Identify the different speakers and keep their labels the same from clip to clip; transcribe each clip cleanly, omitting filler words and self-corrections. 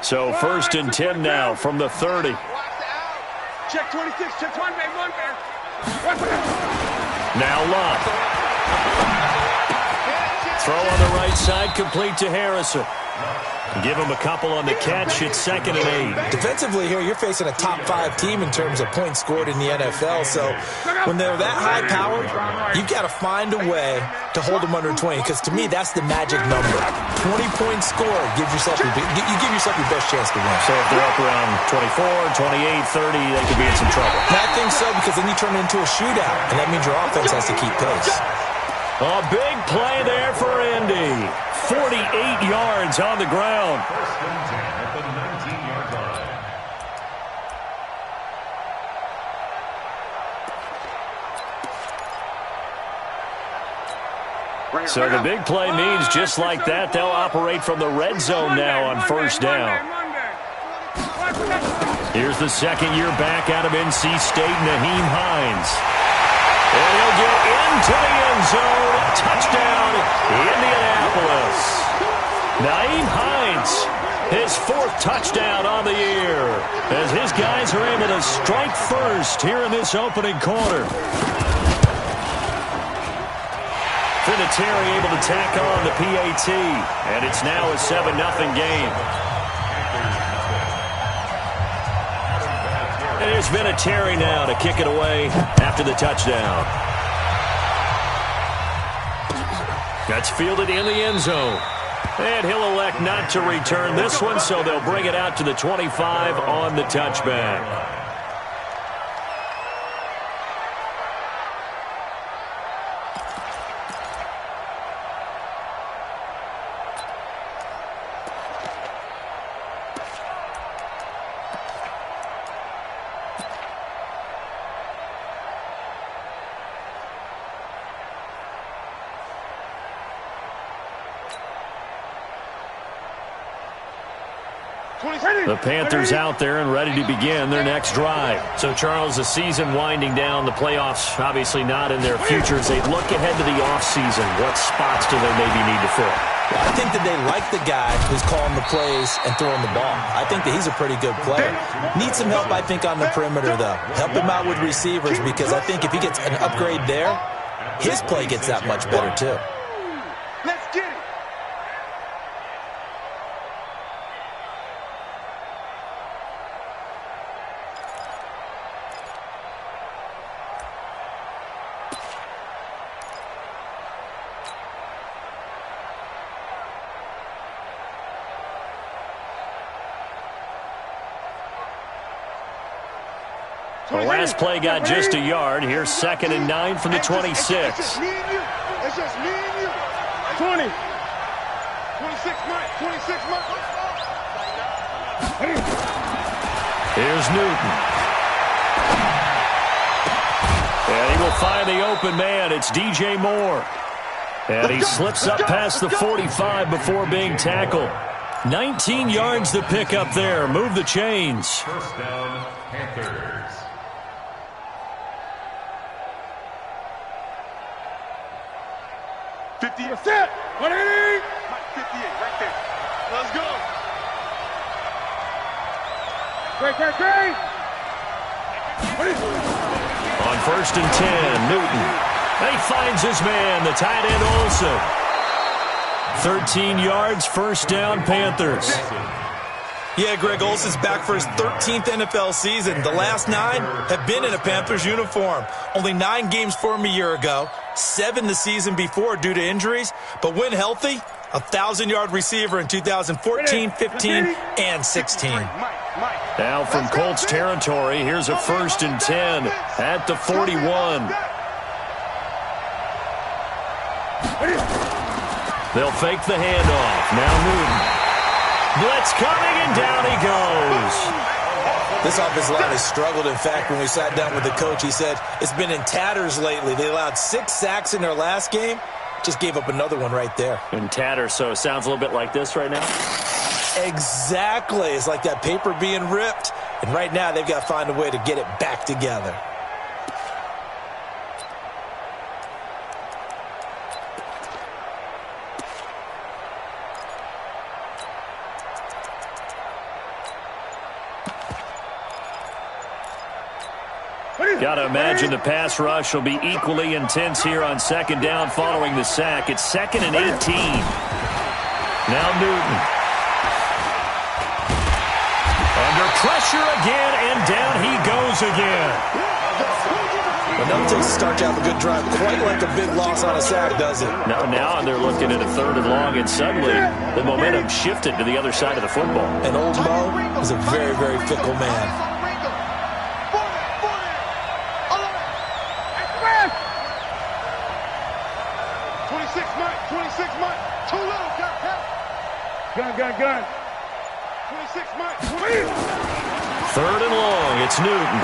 Speaker 1: So 1st and 10 now from the 30.
Speaker 2: Check 26, check one man.
Speaker 1: Now Lott. Throw on the right side, complete to Harrison. Give him a couple on the catch. It's 2nd and 8.
Speaker 3: Defensively here, you're facing a top 5 team in terms of points scored in the NFL. So when they're that high-powered, you've got to find a way to hold them under 20. Because to me, that's the magic number. 20 points scored gives yourself you give yourself your best chance to win.
Speaker 1: So if they're up around 24, 28, 30, they could be in some trouble.
Speaker 3: I think so, because then you turn it into a shootout, and that means your offense has to keep pace.
Speaker 1: A big play there for Indy. 48 yards on the ground. So the big play means just like that, they'll operate from the red zone now on 1st down. Here's the 2nd year back out of NC State, Nyheim Hines. And he'll get into the end zone. Touchdown, Indianapolis. Nyheim Hines, his 4th touchdown on the year, as his guys are able to strike first here in this opening quarter. Vinatieri able to tack on the PAT, and it's now a 7-0 game. And here's Vinatieri now to kick it away after the touchdown. That's fielded in the end zone. And he'll elect not to return this one, so they'll bring it out to the 25 on the touchback. The Panthers out there and ready to begin their next drive. So, Charles, the season winding down, the playoffs obviously not in their futures. They look ahead to the offseason. What spots do they maybe need to fill?
Speaker 3: Well, I think that they like the guy who's calling the plays and throwing the ball. I think that he's a pretty good player. Needs some help, I think, on the perimeter, though. Help him out with receivers, because I think if he gets an upgrade there, his play gets that much better, too.
Speaker 2: Let's get it.
Speaker 1: The last play got just a yard. Here's 2nd and 9 from the 26.
Speaker 2: It's just me and you. It's just me and you. 20. 26 Mike. 26 Mike.
Speaker 1: Here's Newton. And he will find the open man. It's DJ Moore. And he slips up past the 45 before being tackled. 19 yards to pick up there. Move the chains.
Speaker 4: First down, Panthers.
Speaker 2: 50%. 180. 58, right there. Let's go. Great.
Speaker 1: On 1st and 10, Newton. And he finds his man, the tight end Olsen. 13 yards, 1st down, Panthers.
Speaker 3: Yeah, Greg Olsen's back for his 13th NFL season. The last 9 have been in a Panthers uniform. Only 9 games for him a year ago, 7 the season before due to injuries. But when healthy, a 1,000-yard receiver in 2014, 15, and 16.
Speaker 1: Now from Colts territory, here's a 1st and 10 at the 41. They'll fake the handoff. Now Newton. Blitz coming, and down he goes.
Speaker 3: This offensive line has struggled. In fact, when we sat down with the coach, he said it's been in tatters lately. They allowed 6 sacks in their last game. Just gave up another one right there.
Speaker 1: In tatters, so it sounds a little bit like this right now?
Speaker 3: Exactly. It's like that paper being ripped. And right now, they've got to find a way to get it back together.
Speaker 1: Got to imagine the pass rush will be equally intense here on second down following the sack. It's 2nd and 18. Now Newton. Under pressure again, and down he goes again.
Speaker 3: Well, never takes a start to have a good drive, quite like a big loss on a sack, does it?
Speaker 1: Now they're looking at a 3rd and long, and suddenly the momentum shifted to the other side of the football.
Speaker 3: And old Mo is a very, very fickle man.
Speaker 2: 26 months. Too little, gun. 26 months.
Speaker 1: 3rd and long. It's Newton.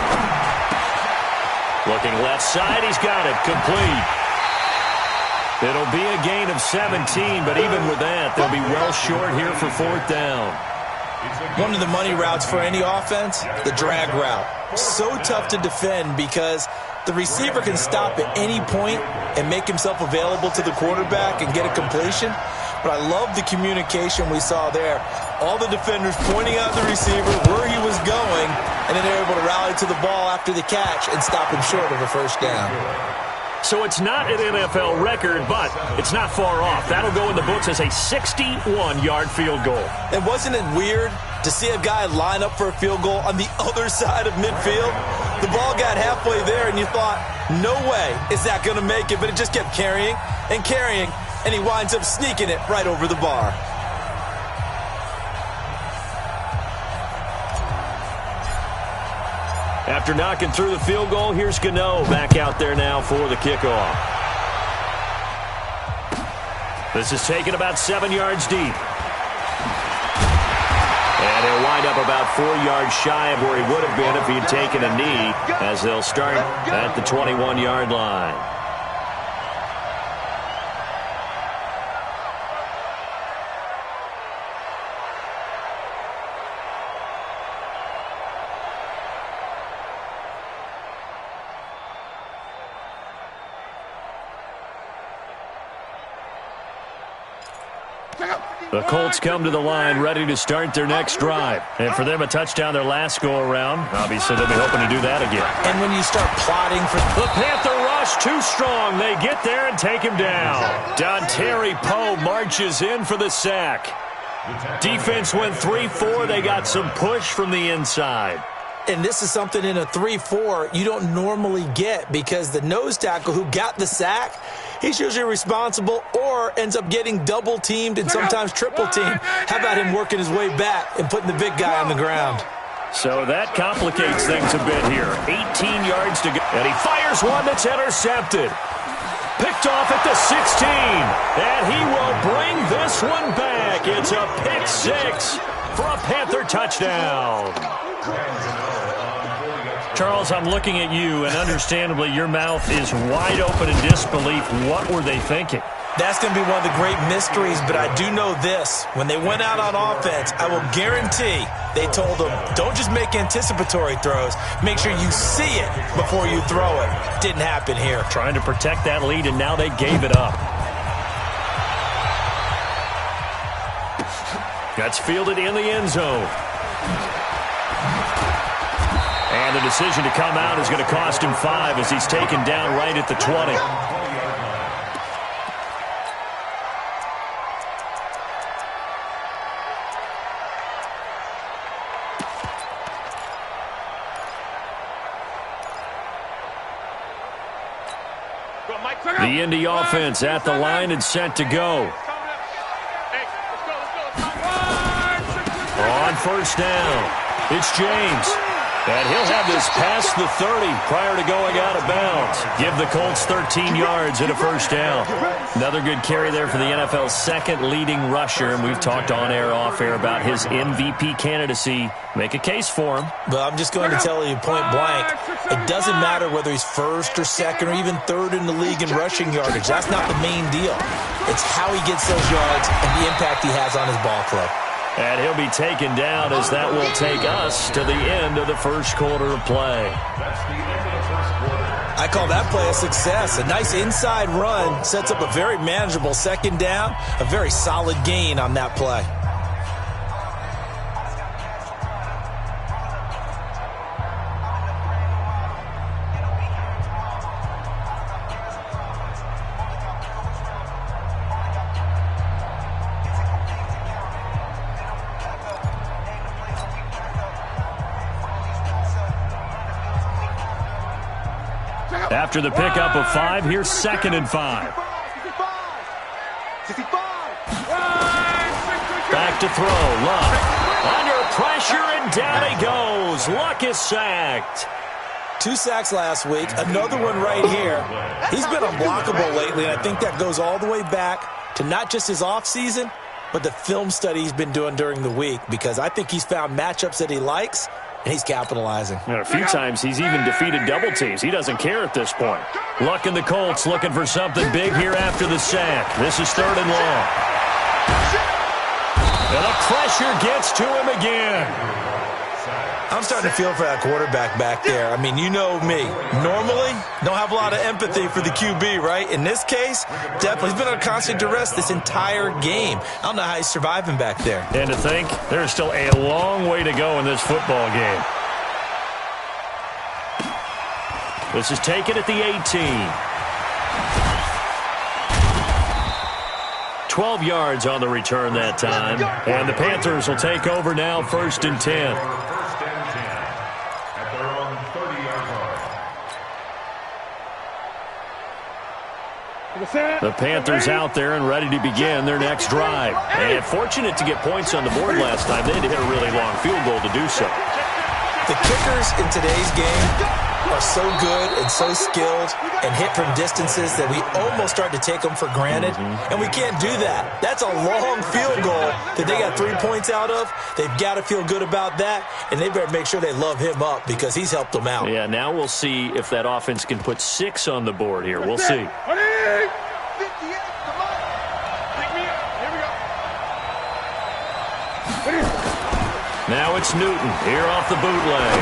Speaker 1: Looking left side. He's got it. Complete. It'll be a gain of 17, but even with that, they'll be well short here for 4th down.
Speaker 3: One of the money routes for any offense, the drag route. So tough to defend because the receiver can stop at any point and make himself available to the quarterback and get a completion. But I love the communication we saw there. All the defenders pointing out the receiver where he was going, and then they're able to rally to the ball after the catch and stop him short of a 1st down.
Speaker 1: So it's not an NFL record, but it's not far off. That'll go in the books as a 61-yard field goal.
Speaker 3: And wasn't it weird to see a guy line up for a field goal on the other side of midfield? The ball got halfway there, and you thought, no way is that going to make it, but it just kept carrying, and he winds up sneaking it right over the bar.
Speaker 1: After knocking through the field goal, here's Gano back out there now for the kickoff. This is taken about 7 yards deep. And he'll wind up about 4 yards shy of where he would have been if he had taken a knee, as they'll start at the 21-yard line. The Colts come to the line ready to start their next drive. And for them, a touchdown their last go-around. Obviously, they'll be hoping to do that again.
Speaker 3: And when you start plotting for
Speaker 1: the Panther rush, too strong. They get there and take him down. Dontari Poe marches in for the sack. Defense went 3-4. They got some push from the inside.
Speaker 3: And this is something in a 3-4 you don't normally get because the nose tackle who got the sack, he's usually responsible or ends up getting double-teamed and sometimes triple-teamed. How about him working his way back and putting the big guy on the ground?
Speaker 1: So that complicates things a bit here. 18 yards to go. And he fires one that's intercepted. Picked off at the 16. And he will bring this one back. It's a pick 6 for a Panther touchdown. Charles, I'm looking at you, and understandably, your mouth is wide open in disbelief. What were they thinking?
Speaker 3: That's going to be one of the great mysteries, but I do know this. When they went out on offense, I will guarantee they told them, don't just make anticipatory throws. Make sure you see it before you throw it. Didn't happen here.
Speaker 1: Trying to protect that lead, and now they gave it up. That's fielded in the end zone. And the decision to come out is going to cost him 5 as he's taken down right at the 20. The Indy offense at the line and set to go. On 1st down, it's James. And he'll have this past the 30 prior to going out of bounds. Give the Colts 13 yards and a 1st down. Another good carry there for the NFL's 2nd leading rusher. And we've talked on air, off air about his MVP candidacy. Make a case for him.
Speaker 3: But I'm just going to tell you point blank, it doesn't matter whether he's 1st or 2nd or even 3rd in the league in rushing yardage. That's not the main deal. It's how he gets those yards and the impact he has on his ball club.
Speaker 1: And he'll be taken down as that will take us to the end of the 1st quarter of play.
Speaker 3: I call that play a success. A nice inside run sets up a very manageable 2nd down, a very solid gain on that play.
Speaker 1: After the pickup of 5, here's 2nd and 5. Back to throw. Luck. Under pressure, and down he goes. Luck is sacked.
Speaker 3: 2 sacks last week, another one right here. He's been unblockable lately, and I think that goes all the way back to not just his offseason, but the film study he's been doing during the week, because I think he's found matchups that he likes, and he's capitalizing.
Speaker 1: And a few times he's even defeated double teams. He doesn't care at this point. Luck and the Colts looking for something big here after the sack. This is 3rd and long. And the pressure gets to him again.
Speaker 3: I'm starting to feel for that quarterback back there. I mean, you know me. Normally, don't have a lot of empathy for the QB, right? In this case, definitely. He's been under constant duress this entire game. I don't know how he's surviving back there.
Speaker 1: And to think, there's still a long way to go in this football game. This is taken at the 18. 12 yards on the return that time. And the Panthers will take over now, 1st and 10. The Panthers out there and ready to begin their next drive. And fortunate to get points on the board last time. They had to hit a really long field goal to do so.
Speaker 3: The kickers in today's game are so good and so skilled and hit from distances that we almost start to take them for granted. And we can't do that. That's a long field goal that they got 3 points out of. They've got to feel good about that, and they better make sure they love him up because he's helped them out.
Speaker 1: Yeah, now we'll see if that offense can put 6 on the board here. We'll see. Now it's Newton here off the bootleg.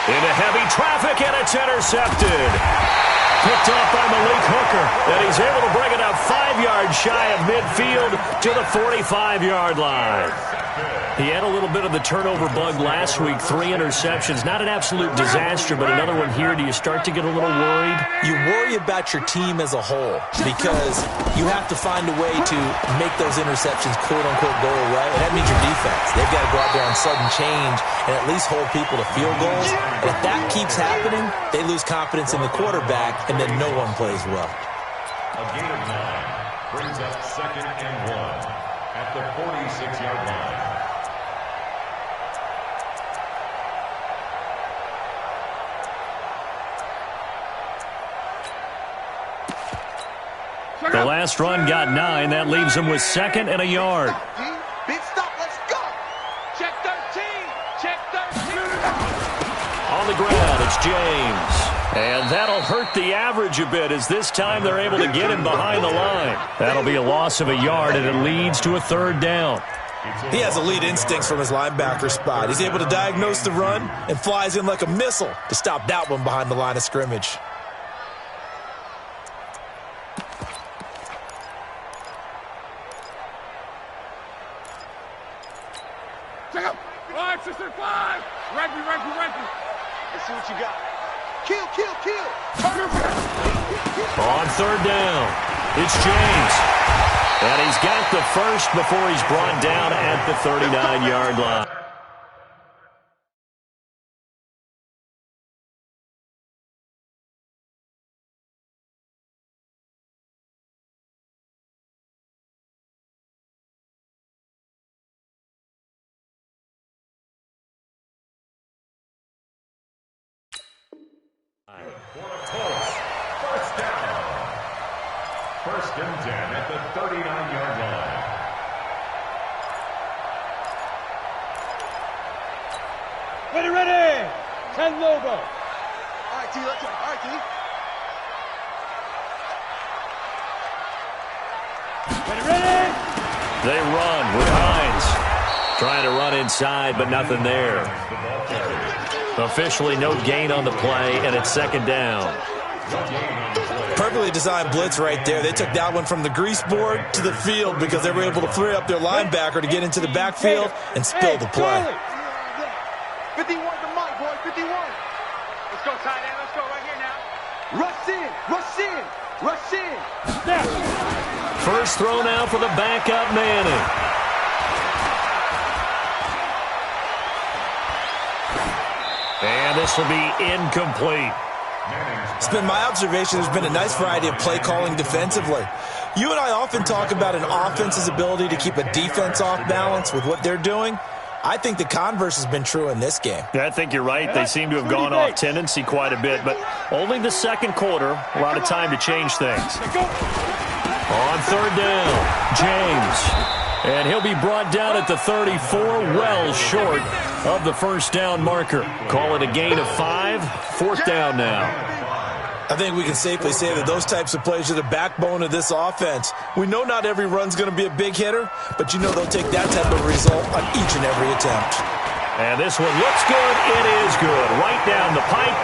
Speaker 1: Into heavy traffic, and it's intercepted. Picked off by Malik Hooker, and he's able to bring it up 5 yards shy of midfield to the 45-yard line. He had a little bit of the turnover bug last week, 3 interceptions. Not an absolute disaster, but another one here. Do you start to get a little worried?
Speaker 3: You worry about your team as a whole because you have to find a way to make those interceptions, quote-unquote, go away, and that means your defense. They've got to go out there on sudden change and at least hold people to field goals. And if that keeps happening, they lose confidence in the quarterback, and then no one plays well.
Speaker 4: A gain of 9 brings up 2nd and 1 at the 46-yard line.
Speaker 1: The last run got 9. That leaves him with 2nd and a yard.
Speaker 2: Big stop. Let's go. Check 13. Check 13.
Speaker 1: On the ground, it's James. And that'll hurt the average a bit as this time they're able to get him behind the line. That'll be a loss of a yard, and it leads to a 3rd down.
Speaker 3: He has elite instincts from his linebacker spot. He's able to diagnose the run and flies in like a missile to stop that one behind the line of scrimmage.
Speaker 2: Check up. 5, 6, 5. Rank me. Let's see what you got. Kill.
Speaker 1: On 3rd down, it's James. And he's got the first before he's brought down at the 39-yard line.
Speaker 4: First down. 1st and 10 at the 39-yard line.
Speaker 2: Ready. 10 logo. All right, T. Let's go. All right, T. Ready.
Speaker 1: They run with Hines. Trying to run inside, but nothing there. Officially no gain on the play, and it's 2nd down.
Speaker 3: Perfectly designed blitz right there. They took that one from the grease board to the field because they were able to free up their linebacker to get into the backfield and spill the play.
Speaker 2: 51 to Mike, boy. 51. Let's go, tight end. Let's go right here now. Rush in.
Speaker 1: First throw now for the backup Manning. And this will be incomplete.
Speaker 3: It's been my observation there's been a nice variety of play calling defensively. You and I often talk about an offense's ability to keep a defense off balance with what they're doing. I think the converse has been true in this game.
Speaker 1: Yeah, I think you're right. They seem to have gone off tendency quite a bit, but only the second quarter. A lot of time to change things. On third down, James. And he'll be brought down at the 34, well short of the first down marker. Call it a gain of 5. Fourth down now.
Speaker 3: I think we can safely say that those types of plays are the backbone of this offense. We know not every run's going to be a big hitter, but you know they'll take that type of result on each and every attempt.
Speaker 1: And this one looks good. It is good. Right down the pipe.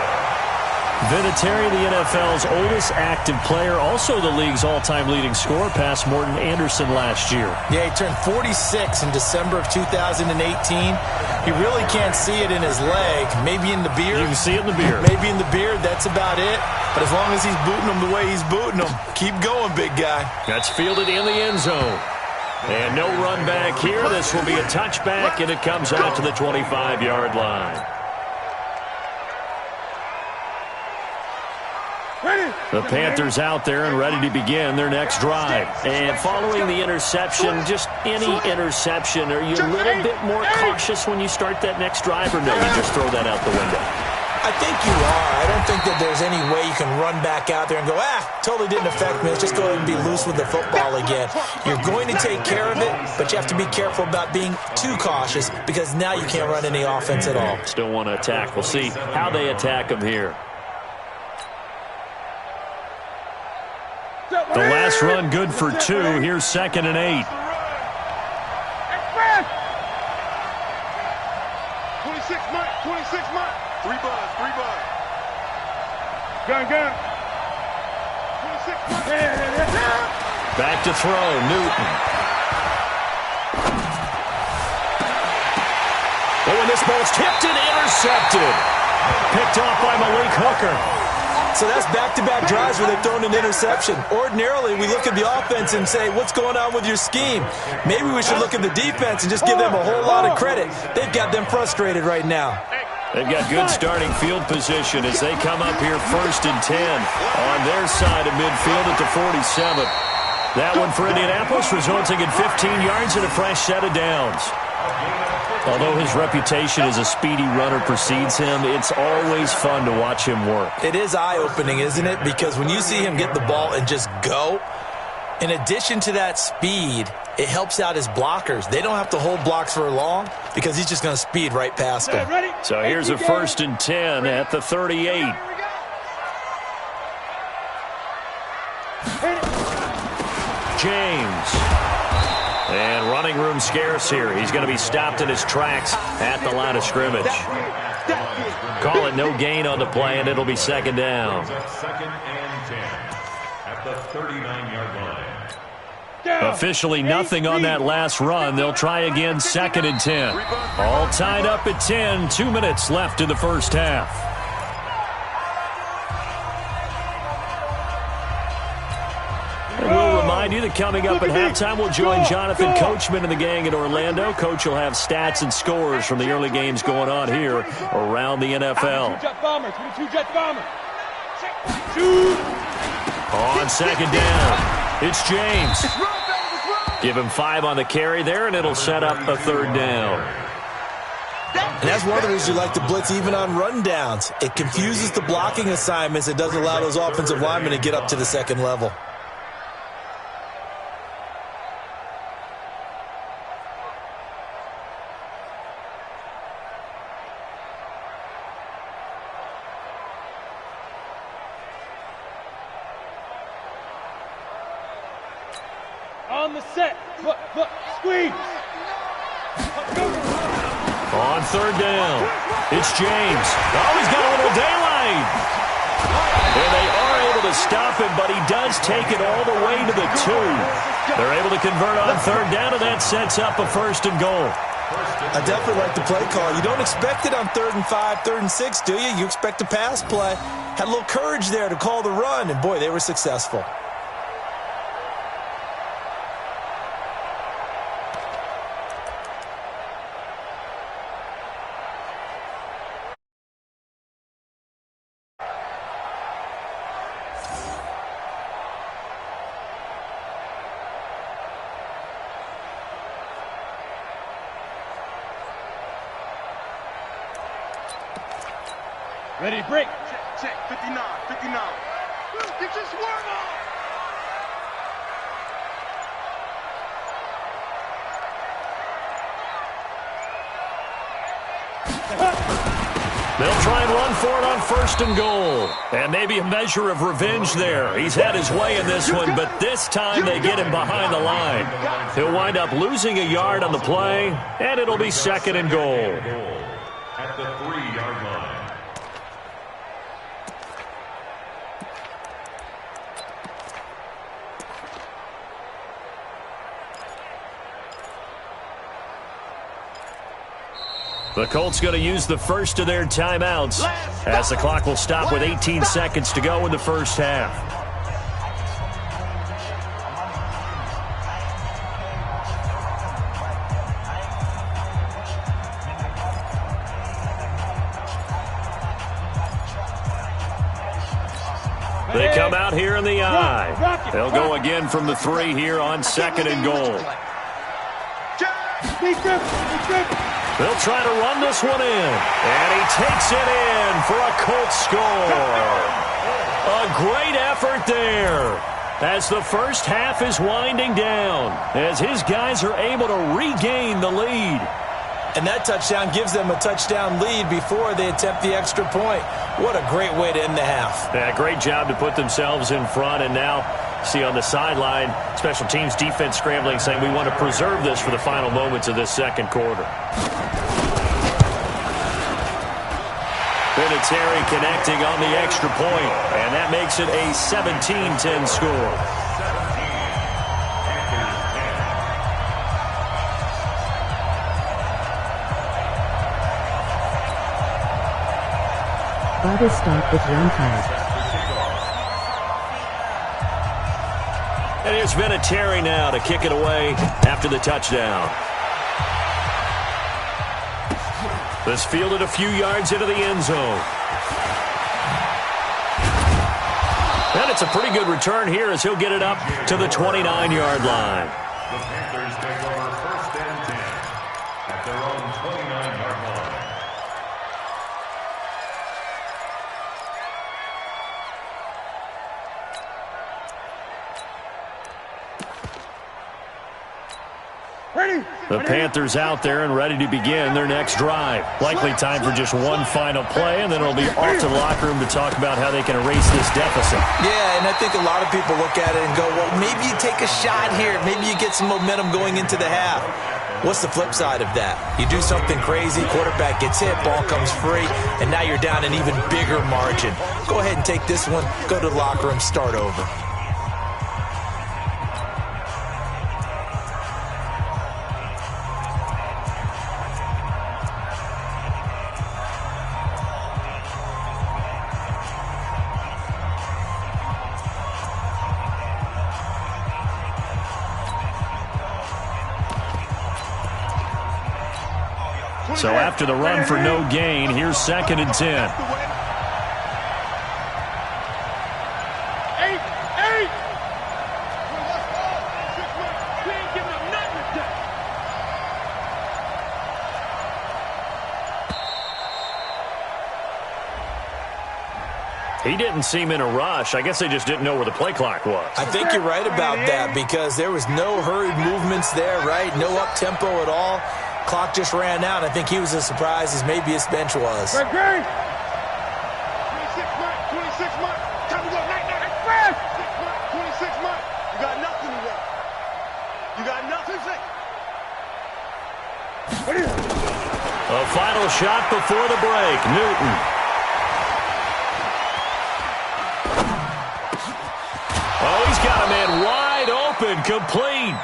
Speaker 1: Vinatieri, the NFL's oldest active player, also the league's all-time leading scorer, past Morton Anderson last year.
Speaker 3: Yeah, he turned 46 in December of 2018. You really can't see it in his leg. Maybe in the beard.
Speaker 1: You can see it in the beard.
Speaker 3: Maybe in the beard. That's about it. But as long as he's booting them the way he's booting them, keep going, big guy.
Speaker 1: That's fielded in the end zone. And no run back here. This will be a touchback, and it comes out to the 25-yard line. The Panthers out there and ready to begin their next drive. And following the interception, just any interception, are you a little bit more cautious when you start that next drive, or no, you just throw that out the window?
Speaker 3: I think you are. I don't think that there's any way you can run back out there and go, totally didn't affect me. Let's just go ahead and be loose with the football again. You're going to take care of it, but you have to be careful about being too cautious because now you can't run any offense at all.
Speaker 1: Still want to attack. We'll see how they attack them here. The last run good for 2. Here's 2nd and 8.
Speaker 2: 26 months. 3 buds. Gun. 26 months.
Speaker 1: Back to throw, Newton. Oh, and this ball's tipped and intercepted. Picked off by Malik Hooker.
Speaker 3: So that's back-to-back drives where they've thrown an interception. Ordinarily, we look at the offense and say, what's going on with your scheme? Maybe we should look at the defense and just give them a whole lot of credit. They've got them frustrated right now.
Speaker 1: They've got good starting field position as they come up here 1st and 10 on their side of midfield at the 47. That one for Indianapolis, resulting in 15 yards and a fresh set of downs. Although his reputation as a speedy runner precedes him, it's always fun to watch him work.
Speaker 3: It is eye-opening, isn't it? Because when you see him get the ball and just go, in addition to that speed, it helps out his blockers. They don't have to hold blocks for long because he's just going to speed right past them.
Speaker 1: So here's a 1st and 10 at the 38. James. And running room scarce here. He's going to be stopped in his tracks at the line of scrimmage. Call it no gain on the play, and it'll be 2nd down.
Speaker 4: 2nd and 10 at the 39-yard line.
Speaker 1: Officially nothing on that last run. They'll try again 2nd and 10. All tied up at 10. 2 minutes left in the first half. We'll remind you that coming up at halftime, we'll join Jonathan Coachman and the gang in Orlando. Coach will have stats and scores from the early games going on here around the NFL. On 2nd down, it's James. Give him 5 on the carry there, and it'll set up a 3rd down.
Speaker 3: And that's one of the reasons you like to blitz even on rundowns. It confuses the blocking assignments. It doesn't allow those offensive linemen to get up to the 2nd level.
Speaker 2: On the set. Look, squeeze.
Speaker 1: On 3rd down, it's James. Oh, he's got a little daylight. And they are able to stop him, but he does take it all the way to the 2. They're able to convert on 3rd down, and that sets up a 1st and goal.
Speaker 3: I definitely like the play call. You don't expect it on 3rd and 5, 3rd and 6, do you? You expect a pass play. Had a little courage there to call the run, and boy, they were successful.
Speaker 2: Ready, break. Check, 59, 59. Get your swerve on!
Speaker 1: They'll try and run for it on 1st and goal. And maybe a measure of revenge there. He's had his way in this one, but this time they get him behind the line. He'll wind up losing a yard on the play, and it'll be 2nd and goal.
Speaker 4: At the 3-yard line.
Speaker 1: The Colts going to use the first of their timeouts as the clock will stop with 18 seconds to go in the first half. They come out here in the I. They'll go again from the 3 here on 2nd and goal. They'll try to run this one in. And he takes it in for a Colts score. A great effort there as the first half is winding down, as his guys are able to regain the lead.
Speaker 3: And that touchdown gives them a touchdown lead before they attempt the extra point. What a great way to end the half.
Speaker 1: Yeah, great job to put themselves in front, and now see on the sideline, special teams defense scrambling, saying we want to preserve this for the final moments of this second quarter. Vinatieri connecting on the extra point, and that makes it a 17-10 score.
Speaker 5: Barbara start with 1 time.
Speaker 1: And here's Vinatieri now to kick it away after the touchdown. This fielded a few yards into the end zone. And it's a pretty good return here as he'll get it up to the 29-yard line.
Speaker 4: The Panthers take over 1st and 10 at their own 29-yard line.
Speaker 1: The Panthers out there and ready to begin their next drive. Likely time for just one final play, and then it'll be off to the locker room to talk about how they can erase this deficit.
Speaker 3: Yeah, and I think a lot of people look at it and go, well, maybe you take a shot here. Maybe you get some momentum going into the half. What's the flip side of that? You do something crazy, quarterback gets hit, ball comes free, and now you're down an even bigger margin. Go ahead and take this one, go to the locker room, start over.
Speaker 1: So after the run for no gain, here's 2nd and 10. He didn't seem in a rush. I guess they just didn't know where the play clock was.
Speaker 3: I think you're right about that because there was no hurried movements there, right? No up-tempo at all. Clock just ran out. I think he was as surprised as maybe his bench was.
Speaker 2: 26 months. 26 months. Time to go. Night. 26 months. You got nothing today. You got nothing.
Speaker 1: A final shot before the break. Newton. Oh, he's got a man wide open, complete.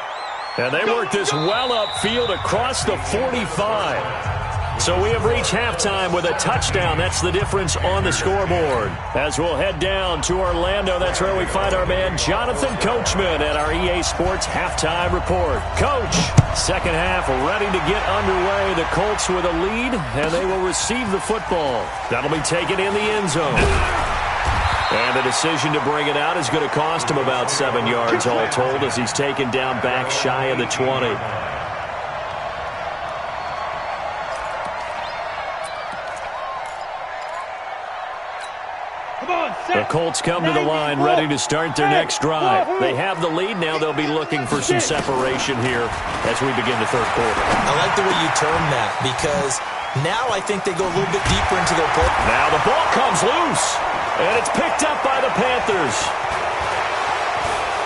Speaker 1: And they work this well upfield across the 45. So we have reached halftime with a touchdown. That's the difference on the scoreboard. As we'll head down to Orlando, that's where we find our man Jonathan Coachman at our EA Sports Halftime Report. Coach, second half ready to get underway. The Colts with a lead, and they will receive the football. That'll be taken in the end zone. And the decision to bring it out is going to cost him about 7 yards all told as he's taken down back shy of the 20. The Colts come to the line ready to start their next drive. They have the lead now. They'll be looking for some separation here as we begin the third quarter.
Speaker 3: I like the way you term that because now I think they go a little bit deeper into their play.
Speaker 1: Now the ball comes loose, and it's picked up by the Panthers.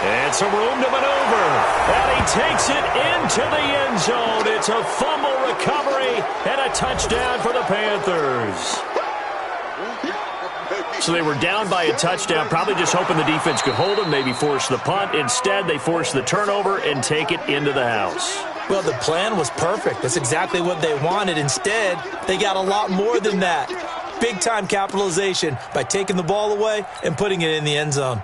Speaker 1: And some room to maneuver. And he takes it into the end zone. It's a fumble recovery and a touchdown for the Panthers. So they were down by a touchdown, probably just hoping the defense could hold them, maybe force the punt. Instead, they force the turnover and take it into the house.
Speaker 3: Well, the plan was perfect. That's exactly what they wanted. Instead, they got a lot more than that. Big-time capitalization by taking the ball away and putting it in the end zone.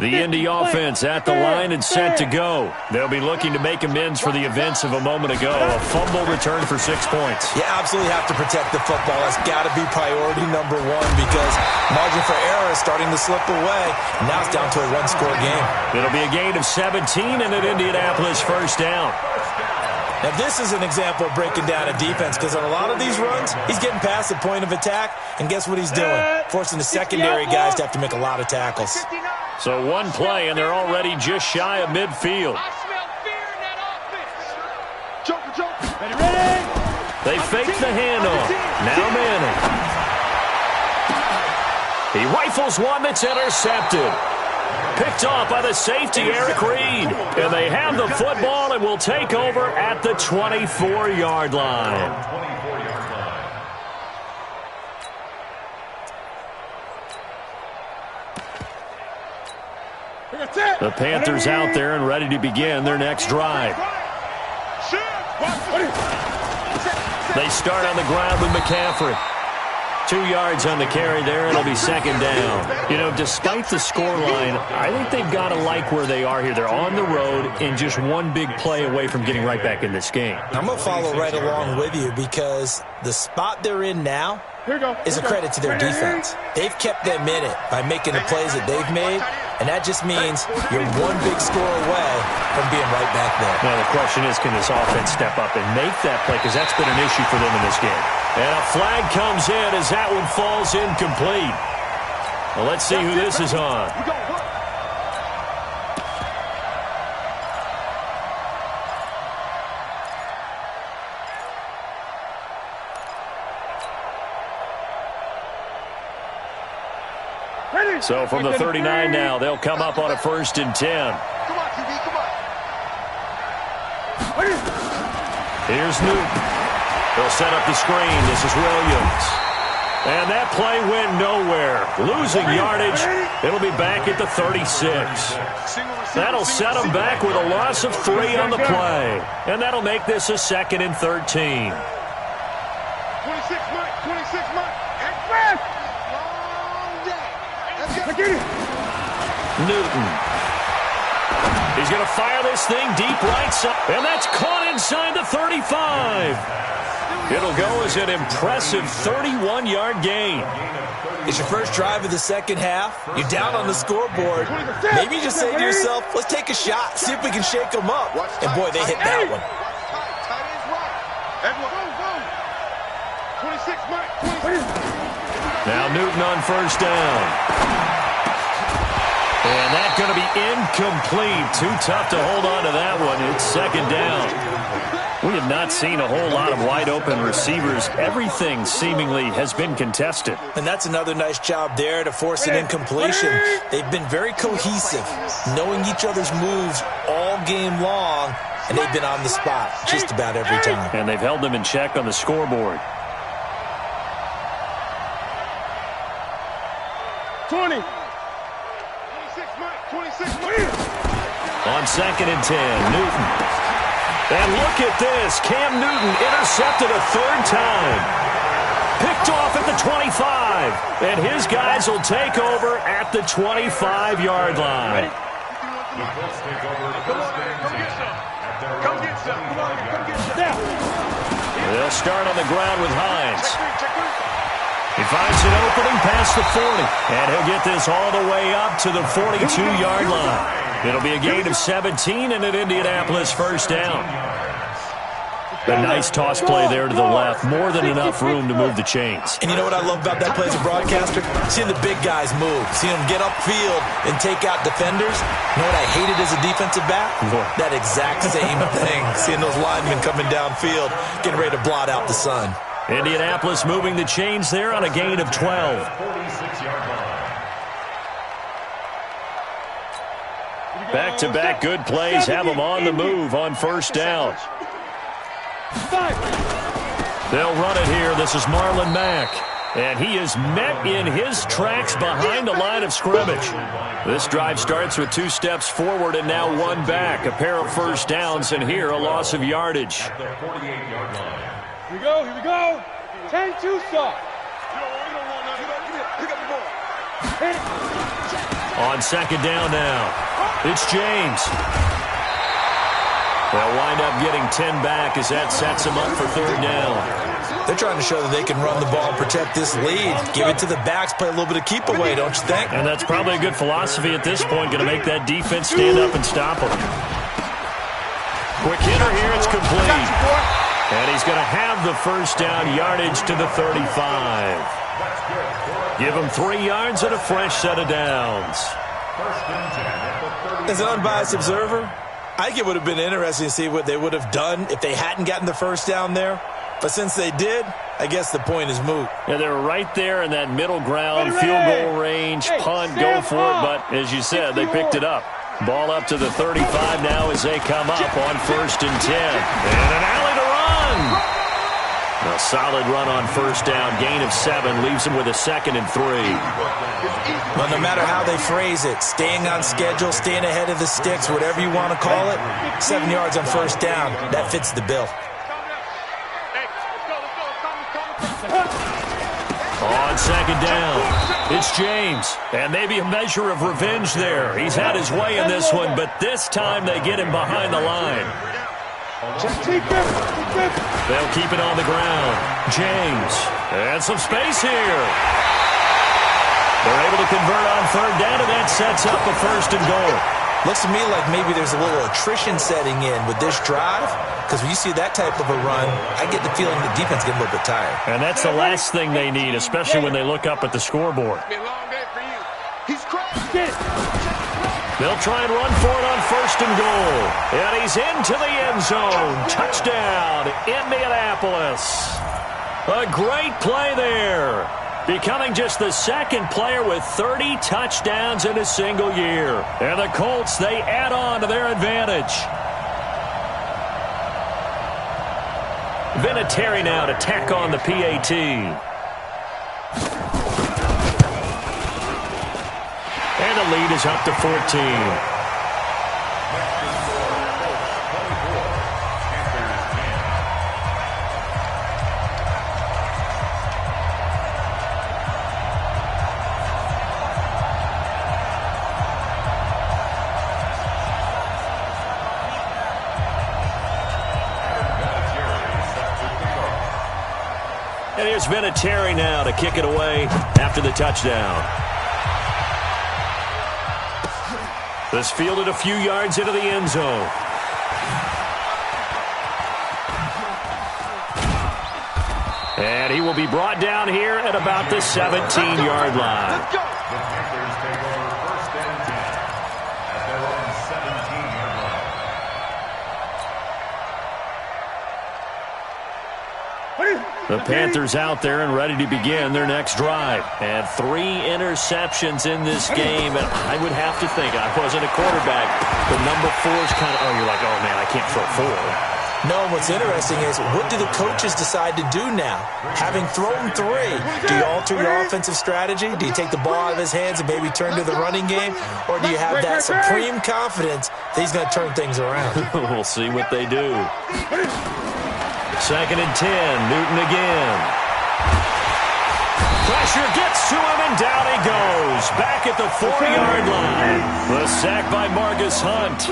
Speaker 1: The Indy offense at the line and set to go. They'll be looking to make amends for the events of a moment ago. A fumble return for 6 points.
Speaker 3: You absolutely have to protect the football. That's got to be priority number one because margin for error is starting to slip away. Now it's down to a one-score game.
Speaker 1: It'll be a gain of 17 and an Indianapolis first down.
Speaker 3: Now, this is an example of breaking down a defense because on a lot of these runs, he's getting past the point of attack, and guess what he's doing? Forcing the secondary guys to have to make a lot of tackles.
Speaker 1: So one play, and they're already just shy of midfield.
Speaker 2: I smell fear in that offense. Joker. Ready?
Speaker 1: They fake the handoff. Now Manning. He rifles one that's intercepted. Picked off by the safety, Eric Reed. And they have the football and will take over at the 24-yard line. The Panthers out there and ready to begin their next drive. They start on the ground with McCaffrey. 2 yards on the carry there, and it'll be second down. You know, despite the scoreline, I think they've got to like where they are here. They're on the road and just one big play away from getting right back in this game.
Speaker 3: I'm going to follow right along with you because the spot they're in now is a credit to their defense. They've kept them in it by making the plays that they've made, and that just means you're one big score away from being right back there.
Speaker 1: Now, the question is, can this offense step up and make that play? Because that's been an issue for them in this game. And a flag comes in as that one falls incomplete. Well, let's see who this is on. So from the 39 now, they'll come up on a 1st and 10.
Speaker 2: Come on, QB, come on.
Speaker 1: Here's Newton. They'll set up the screen. This is Williams. And that play went nowhere. Losing yardage. It'll be back at the 36. That'll set them back with a loss of 3 on the play. And that'll make this a 2nd and 13.
Speaker 2: 26 Mike. And fast. Long day.
Speaker 1: Newton. He's going to fire this thing deep right side. And that's caught inside the 35. It'll go as an impressive 31-yard gain.
Speaker 3: It's your first drive of the second half. You're down on the scoreboard. Maybe you just say to yourself, let's take a shot, see if we can shake them up. And, boy, they hit that one.
Speaker 1: Now Newton on 1st down. And that's going to be incomplete. Too tough to hold on to that one. It's 2nd down. We have not seen a whole lot of wide-open receivers. Everything seemingly has been contested.
Speaker 3: And that's another nice job there to force an incompletion. They've been very cohesive, knowing each other's moves all game long, and they've been on the spot just about every time.
Speaker 1: And they've held them in check on the scoreboard.
Speaker 2: 20. 26
Speaker 1: On 2nd and 10, Newton. And look at this. Cam Newton intercepted a 3rd time. Picked off at the 25. And his guys will take over at the 25-yard line.
Speaker 2: Come get some.
Speaker 1: They'll start on the ground with Hines. He finds an opening past the 40. And he'll get this all the way up to the 42-yard line. It'll be a gain of 17 and an Indianapolis first down. A nice toss play there to the left. More than enough room to move the chains.
Speaker 3: And you know what I love about that play as a broadcaster? Seeing the big guys move. Seeing them get upfield and take out defenders. You know what I hated as a defensive back? That exact same thing. Seeing those linemen coming downfield, getting ready to blot out the sun.
Speaker 1: Indianapolis moving the chains there on a gain of 12. Back-to-back good plays have them on the move on first down. They'll run it here. This is Marlon Mack. And he is met in his tracks behind the line of scrimmage. This drive starts with 2 steps forward and now 1 back. A pair of first downs, and here a loss of yardage.
Speaker 2: Here we go. 10-2 soft.
Speaker 1: On second down now, it's James. They'll wind up getting 10 back as that sets them up for third down.
Speaker 3: They're trying to show that they can run the ball and protect this lead. Give it to the backs, play a little bit of keep away, don't you think?
Speaker 1: And that's probably a good philosophy at this point, going to make that defense stand up and stop them. Quick hitter here, it's complete. And he's going to have the first down, yardage to the 35. Give him 3 yards and a fresh set of downs.
Speaker 3: As an unbiased observer, I think it would have been interesting to see what they would have done if they hadn't gotten the first down there. But since they did, I guess the point is moot.
Speaker 1: Yeah, they were right there in that middle ground, field goal range, punt, go for it. But as you said, they picked it up. Ball up to the 35 now as they come up on first and 10. And an alley to run. A solid run on first down. Gain of 7 leaves them with a second and 3.
Speaker 3: Well, no matter how they phrase it, staying on schedule, staying ahead of the sticks, whatever you want to call it, 7 yards on first down, that fits the bill.
Speaker 1: On second down, it's James. And maybe a measure of revenge there. He's had his way in this one, but this time they get him behind the line. They'll keep it on the ground. James. And some space here. They're able to convert on third down, and that sets up a first and goal.
Speaker 3: Looks to me like maybe there's a little attrition setting in with this drive, because when you see that type of a run, I get the feeling the defense getting a little bit tired.
Speaker 1: And that's the last thing they need, especially when they look up at the scoreboard. They'll try and run for it on first and goal. And he's into the end zone. Touchdown, Indianapolis. A great play there. Becoming just the second player with 30 touchdowns in a single year. And the Colts, they add on to their advantage. Vinatieri now to tack on the PAT. And the lead is up to 14. And here's Vinatieri now to kick it away after the touchdown. This fielded a few yards into the end zone. And he will be brought down here at about the 17-yard line.
Speaker 2: Let's go.
Speaker 4: The Panthers take over first and 10 at their own 17-yard line.
Speaker 1: The Panthers out there and ready to begin their next drive. And 3 interceptions in this game. And I would have to think, I wasn't a quarterback, but number 4 is kind of, you're like, oh, man, I can't throw 4.
Speaker 3: No, what's interesting is, what do the coaches decide to do now? Having thrown 3, do you alter your offensive strategy? Do you take the ball out of his hands and maybe turn to the running game? Or do you have that supreme confidence that he's going to turn things around?
Speaker 1: We'll see what they do. Second and 10, Newton again. Pressure gets to him, and down he goes. Back at the 40-yard line. The sack by Marcus Hunt.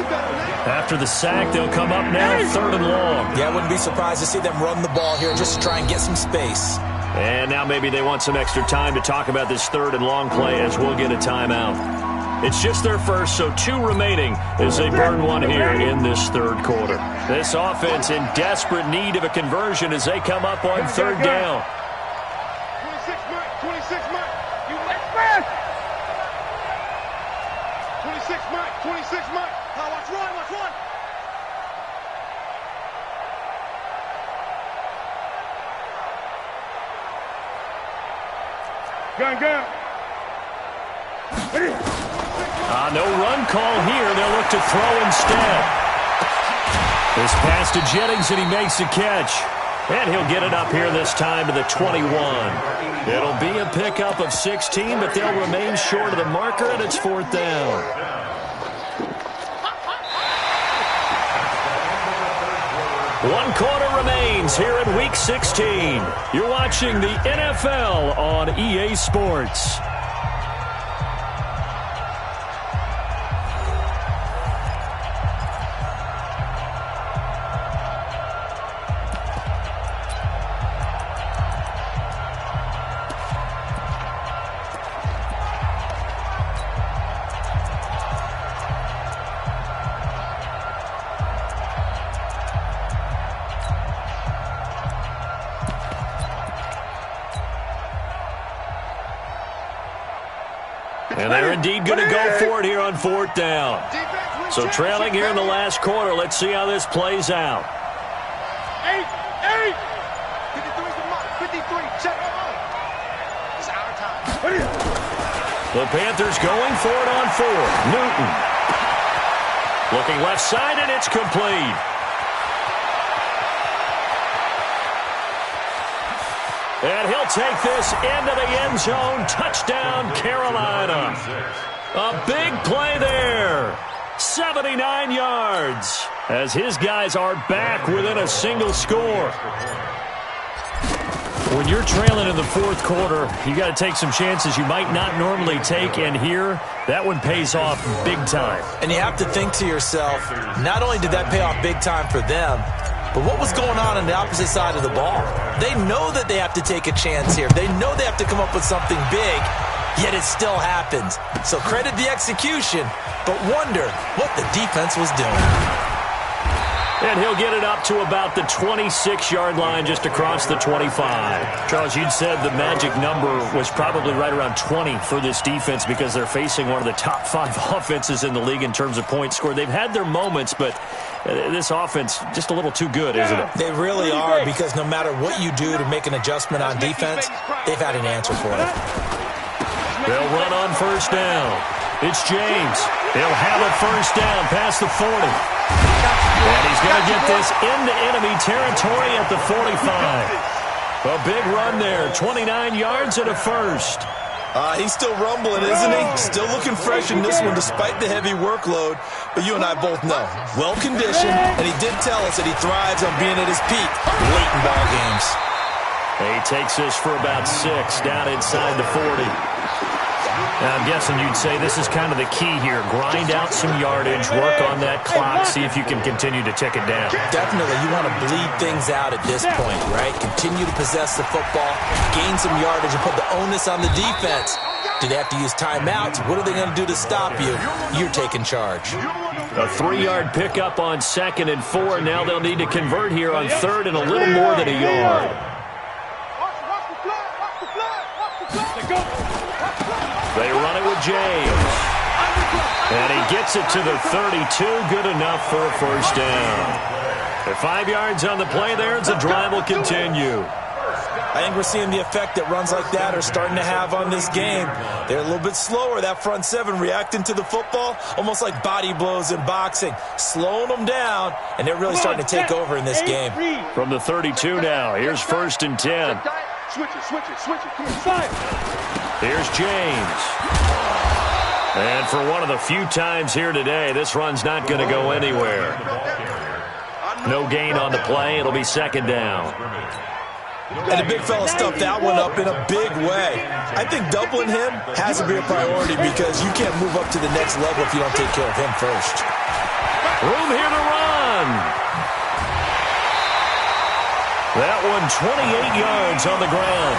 Speaker 1: After the sack, they'll come up now, third and long.
Speaker 3: Yeah, I wouldn't be surprised to see them run the ball here just to try and get some space.
Speaker 1: And now maybe they want some extra time to talk about this third and long play as we'll get a timeout. It's just their first, so 2 remaining as they burn one here in this third quarter. This offense in desperate need of a conversion as they come up on third down.
Speaker 2: 26 Mike, 26 Mike. You let's pass. 26 Mike, 26 Mike. Now watch run, watch run. Gun.
Speaker 1: No run call here. They'll look to throw instead. This pass to Jennings, and he makes the catch. And he'll get it up here this time to the 21. It'll be a pickup of 16, but they'll remain short of the marker, and it's 4th down. One quarter remains here in Week 16. You're watching the NFL on EA Sports. And they're indeed going to go for it here on 4th down. So trailing here in the last quarter. Let's see how this plays out.
Speaker 2: 8. 53 to Mike. 53. Check. It's our time.
Speaker 1: The Panthers going for it on 4. Newton. Looking left side, and it's complete. And he'll take this into the end zone. Touchdown, Carolina. A big play there. 79 yards as his guys are back within a single score. When you're trailing in the 4th quarter, you got to take some chances you might not normally take, and here, that one pays off big time.
Speaker 3: And you have to think to yourself, not only did that pay off big time for them, but what was going on the opposite side of the ball? They know that they have to take a chance here. They know they have to come up with something big, yet it still happens. So credit the execution, but wonder what the defense was doing.
Speaker 1: And he'll get it up to about the 26-yard line, just across the 25. Charles, you'd said the magic number was probably right around 20 for this defense because they're facing one of the top 5 offenses in the league in terms of points scored. They've had their moments, but this offense just a little too good, isn't it?
Speaker 3: They really are, because no matter what you do to make an adjustment on defense, they've had an answer for it.
Speaker 1: They'll run on 1st down. It's James. He'll have a 1st down past the 40. And he's going to get this into enemy territory at the 45. A big run there. 29 yards and a 1st.
Speaker 3: He's still rumbling, isn't he? Still looking fresh in this one despite the heavy workload. But you and I both know, well-conditioned, and he did tell us that he thrives on being at his peak late in ball games.
Speaker 1: He takes this for about 6 down inside the 40. Now, I'm guessing you'd say this is kind of the key here. Grind out some yardage, work on that clock, see if you can continue to tick it down.
Speaker 3: Definitely. You want to bleed things out at this point, right? Continue to possess the football, gain some yardage, and put the onus on the defense. Do they have to use timeouts? What are they going to do to stop you? You're taking charge.
Speaker 1: A 3-yard pickup on 2nd and 4. Now they'll need to convert here on 3rd and a little more than a yard. They run it with James. And he gets it to the 32. Good enough for a 1st down. At 5 yards on the play there, the drive will continue.
Speaker 3: I think we're seeing the effect that runs like that are starting to have on this game. They're a little bit slower, that front 7, reacting to the football, almost like body blows in boxing, slowing them down, and they're really starting to take over in this game.
Speaker 1: From the 32 now, here's 1st and 10.
Speaker 2: Switch it. Come inside.
Speaker 1: Here's James. And for one of the few times here today, this run's not going to go anywhere. No gain on the play. It'll be 2nd down.
Speaker 3: And the big fella stuffed that one up in a big way. I think doubling him has to be a priority because you can't move up to the next level if you don't take care of him first.
Speaker 1: Room here to run. That one 28 yards on the ground.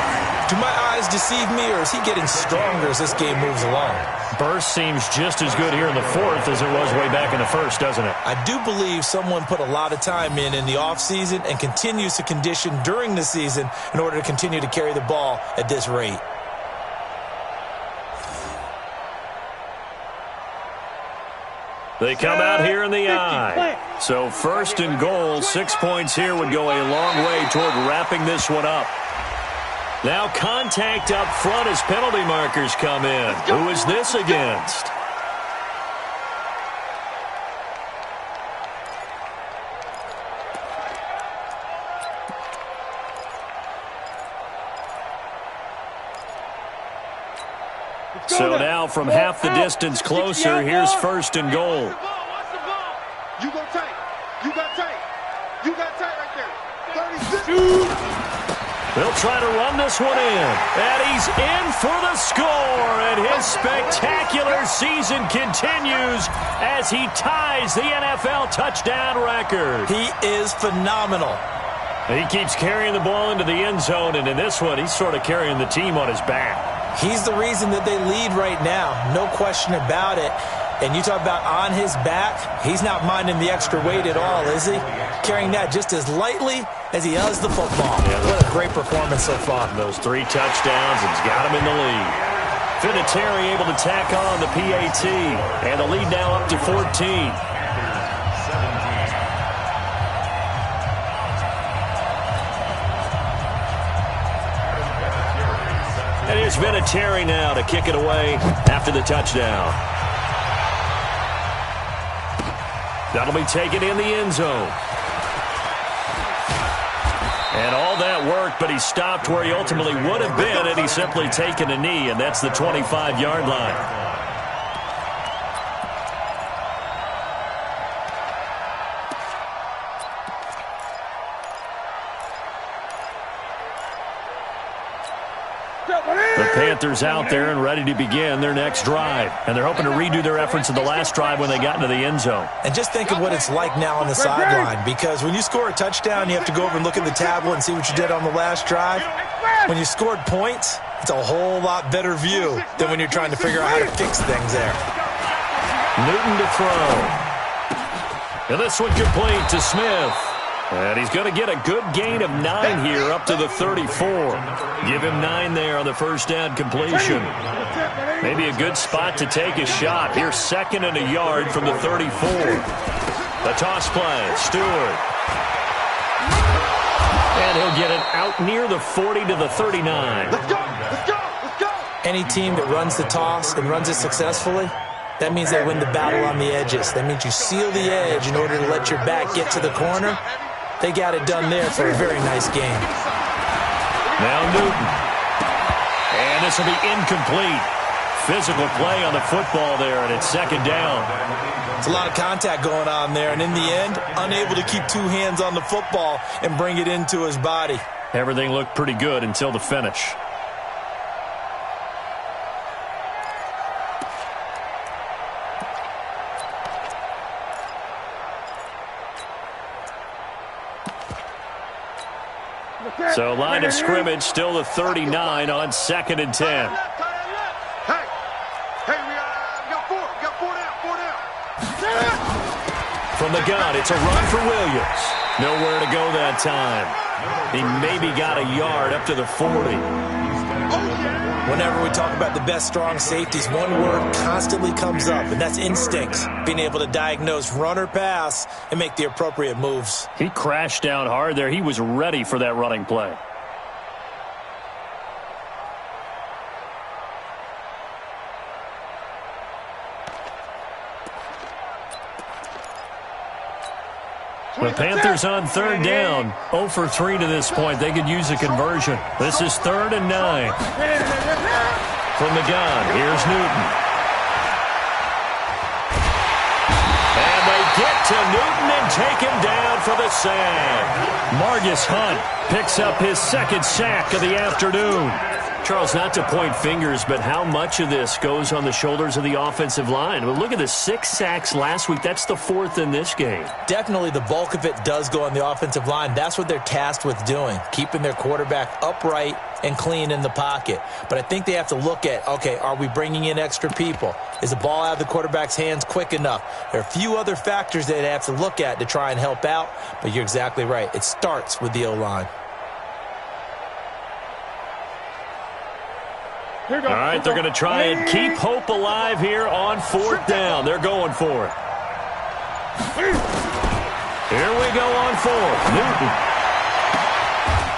Speaker 3: Do my eyes deceive me, or is he getting stronger as this game moves along?
Speaker 1: Burst seems just as good here in the fourth as it was way back in the first, doesn't it?
Speaker 3: I do believe someone put a lot of time in the offseason and continues to condition during the season in order to continue to carry the ball at this rate.
Speaker 1: They come out here in the I. So first and goal, 6 points here would go a long way toward wrapping this one up. Now contact up front as penalty markers come in. Who is this against? So now from half the distance closer, here's first and goal.
Speaker 2: You go tight. You got tight. You got tight right there. 36.
Speaker 1: They'll try to run this one in. And he's in for the score. And his spectacular season continues as he ties the NFL touchdown record.
Speaker 3: He is phenomenal.
Speaker 1: He keeps carrying the ball into the end zone. And in this one, he's sort of carrying the team on his back.
Speaker 3: He's the reason that they lead right now. No question about it. And you talk about on his back, he's not minding the extra weight at all, is he? Carrying that just as lightly as he does the football. Yeah, what a great performance so far.
Speaker 1: Those 3 touchdowns has got him in the lead. Vinatieri able to tack on the PAT. And the lead now up to 14. And here's Vinatieri now to kick it away after the touchdown. That'll be taken in the end zone. And all that worked, but he stopped where he ultimately would have been had he simply taken a knee, and that's the 25-yard line. The Panthers out there and ready to begin their next drive. And they're hoping to redo their efforts in the last drive when they got into the end zone.
Speaker 3: And just think of what it's like now on the sideline, because when you score a touchdown, you have to go over and look at the tablet and see what you did on the last drive. When you scored points, it's a whole lot better view than when you're trying to figure out how to fix things there.
Speaker 1: Newton to throw. And this one complete to Smith. And he's going to get a good gain of 9 here up to the 34. Give him 9 there on the first down completion. Maybe a good spot to take a shot. Here's 2nd and a yard from the 34. The toss play, Stewart. And he'll get it out near the 40 to the 39.
Speaker 2: Let's go. Let's go. Let's go.
Speaker 3: Any team that runs the toss and runs it successfully, that means they win the battle on the edges. That means you seal the edge in order to let your back get to the corner. They got it done there for a very nice game.
Speaker 1: Now Newton. And this will be incomplete. Physical play on the football there, and it's 2nd down.
Speaker 3: It's a lot of contact going on there, and in the end, unable to keep 2 hands on the football and bring it into his body.
Speaker 1: Everything looked pretty good until the finish. So line of scrimmage still the 39 on 2nd and 10.
Speaker 2: Hey, we got 4. We got 4 down.
Speaker 1: From the gun, it's a run for Williams. Nowhere to go that time. He maybe got a yard up to the 40.
Speaker 3: Whenever we talk about the best strong safeties, one word constantly comes up, and that's instinct. Being able to diagnose run or pass and make the appropriate moves.
Speaker 1: He crashed down hard there. He was ready for that running play. The Panthers on 3rd down, 0 for 3 to this point. They could use a conversion. This is 3rd and 9. From the gun, here's Newton. And they get to Newton and take him down for the sack. Margus Hunt picks up his 2nd sack of the afternoon. Charles, not to point fingers, but how much of this goes on the shoulders of the offensive line? Well, look at the 6 sacks last week. That's the 4th in this game.
Speaker 3: Definitely the bulk of it does go on the offensive line. That's what they're tasked with doing, keeping their quarterback upright and clean in the pocket. But I think they have to look at, okay, are we bringing in extra people? Is the ball out of the quarterback's hands quick enough? There are a few other factors that they have to look at to try and help out, but you're exactly right. It starts with the O-line.
Speaker 1: All right, they're going to try and keep hope alive here on 4th down. They're going for it. Here we go on 4th. Newton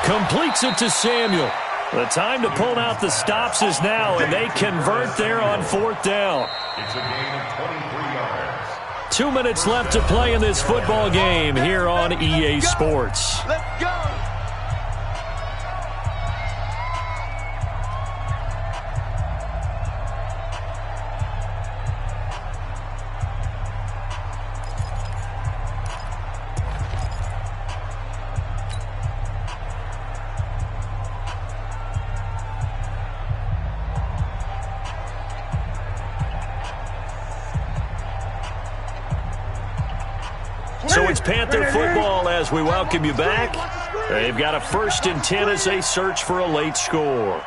Speaker 1: completes it to Samuel. The time to pull out the stops is now, and they convert there on 4th down.
Speaker 4: It's a gain of 23 yards.
Speaker 1: 2 minutes left to play in this football game here on EA Sports.
Speaker 2: Let's go.
Speaker 1: So it's Panther football as we welcome you back. They've got a 1st and 10 as they search for a late score.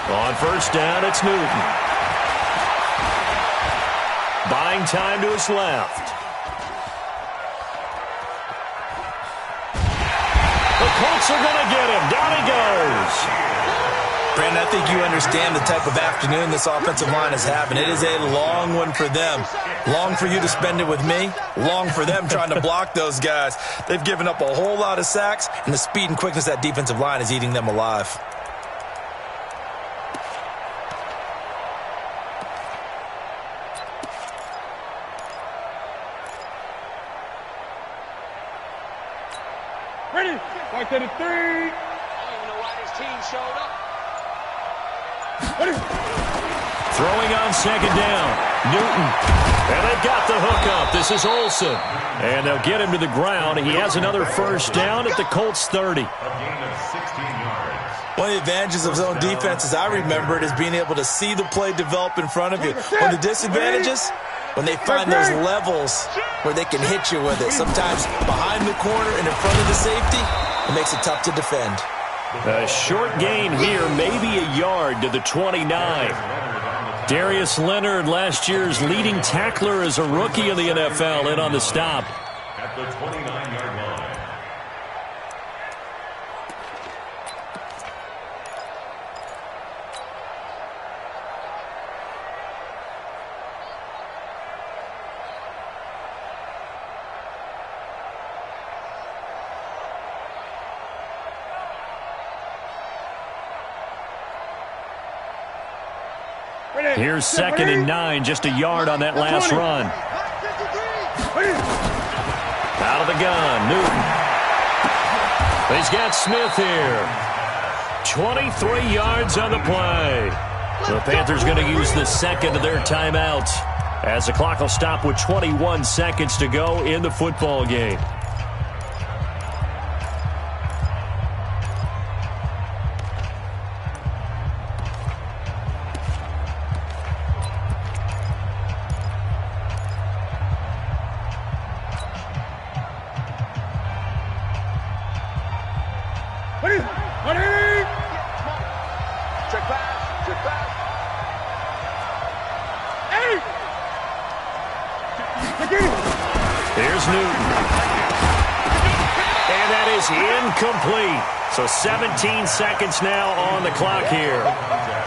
Speaker 1: On 1st down, it's Newton. Buying time to his left. The Colts are going to get him. Down he goes.
Speaker 3: Brandon, I think you understand the type of afternoon this offensive line is having. It is a long one for them. Long for you to spend it with me. Long for them trying to block those guys. They've given up a whole lot of sacks, and the speed and quickness of that defensive line is eating them alive.
Speaker 2: Ready? Back to the 3. I don't even know why this team showed up.
Speaker 1: Throwing on 2nd down. Newton. And they've got the hook up. This is Olsen. And they'll get him to the ground. He has another 1st down at the Colts 30.
Speaker 4: A gain of 16 yards.
Speaker 3: One of the advantages of zone defense, as I remember it, is being able to see the play develop in front of you. One of the disadvantages, when they find those levels where they can hit you with it, sometimes behind the corner and in front of the safety, it makes it tough to defend.
Speaker 1: A short gain here, maybe a yard to the 29. Darius Leonard, last year's leading tackler as a rookie in the NFL, in on the stop.
Speaker 4: At the 29-yard line.
Speaker 1: Here's 2nd and 9, just a yard on that last run. Out of the gun, Newton. He's got Smith here. 23 yards on the play. The Panthers going to use the 2nd of their timeout as the clock will stop with 21 seconds to go in the football game. Here's Newton. And that is incomplete. So 17 seconds now on the clock here.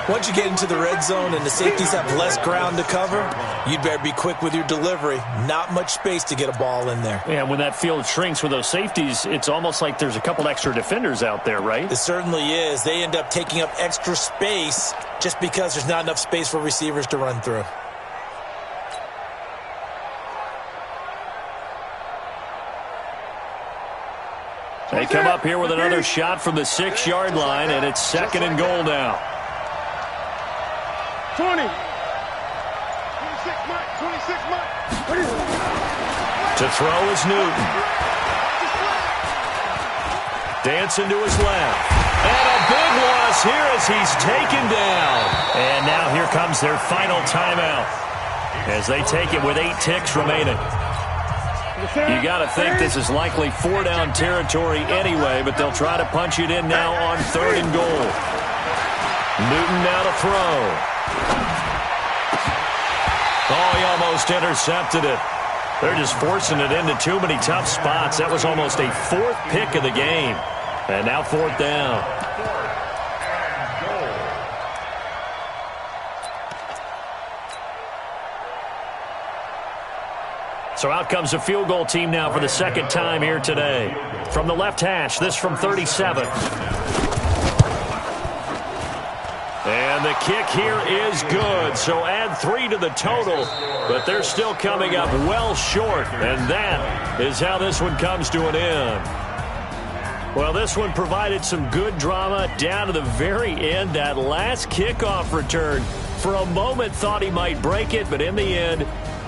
Speaker 3: Once you get into the red zone and the safeties have less ground to cover, you'd better be quick with your delivery. Not much space to get a ball in there.
Speaker 1: Yeah, when that field shrinks with those safeties, it's almost like there's a couple extra defenders out there, right?
Speaker 3: It certainly is. They end up taking up extra space just because there's not enough space for receivers to run through.
Speaker 1: They come up here with another shot from the 6-yard line, and it's 2nd and goal now.
Speaker 2: 20. 26 Mike. 26 Mike.
Speaker 1: To throw is Newton. Dancing to his left. And a big loss here as he's taken down. And now here comes their final timeout as they take it with 8 ticks remaining. You got to think this is likely 4-down territory anyway, but they'll try to punch it in now on 3rd and goal. Newton now to throw. Oh, he almost intercepted it. They're just forcing it into too many tough spots. That was almost a 4th pick of the game. And now 4th down. So out comes the field goal team now for the 2nd time here today. From the left hash, this from 37. And the kick here is good. So add 3 to the total. But they're still coming up well short. And that is how this one comes to an end. Well, this one provided some good drama down to the very end. That last kickoff return, for a moment thought he might break it, but in the end,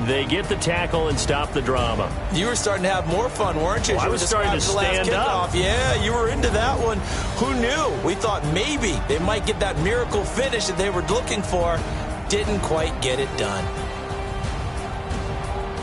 Speaker 1: they get the tackle and stop the drama.
Speaker 3: You were starting to have more fun, weren't you?
Speaker 1: Well, I was starting to stand up.
Speaker 3: Yeah, you were into that one. Who knew? We thought maybe they might get that miracle finish that they were looking for. Didn't quite get it done.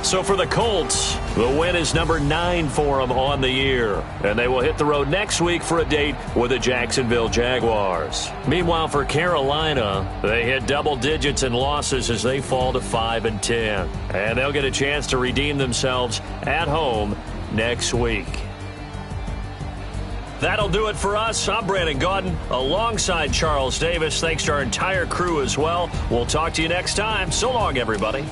Speaker 1: So for the Colts, the win is number 9 for them on the year. And they will hit the road next week for a date with the Jacksonville Jaguars. Meanwhile, for Carolina, they hit double digits in losses as they fall to 5-10. And they'll get a chance to redeem themselves at home next week. That'll do it for us. I'm Brandon Gaudin alongside Charles Davis. Thanks to our entire crew as well. We'll talk to you next time. So long, everybody.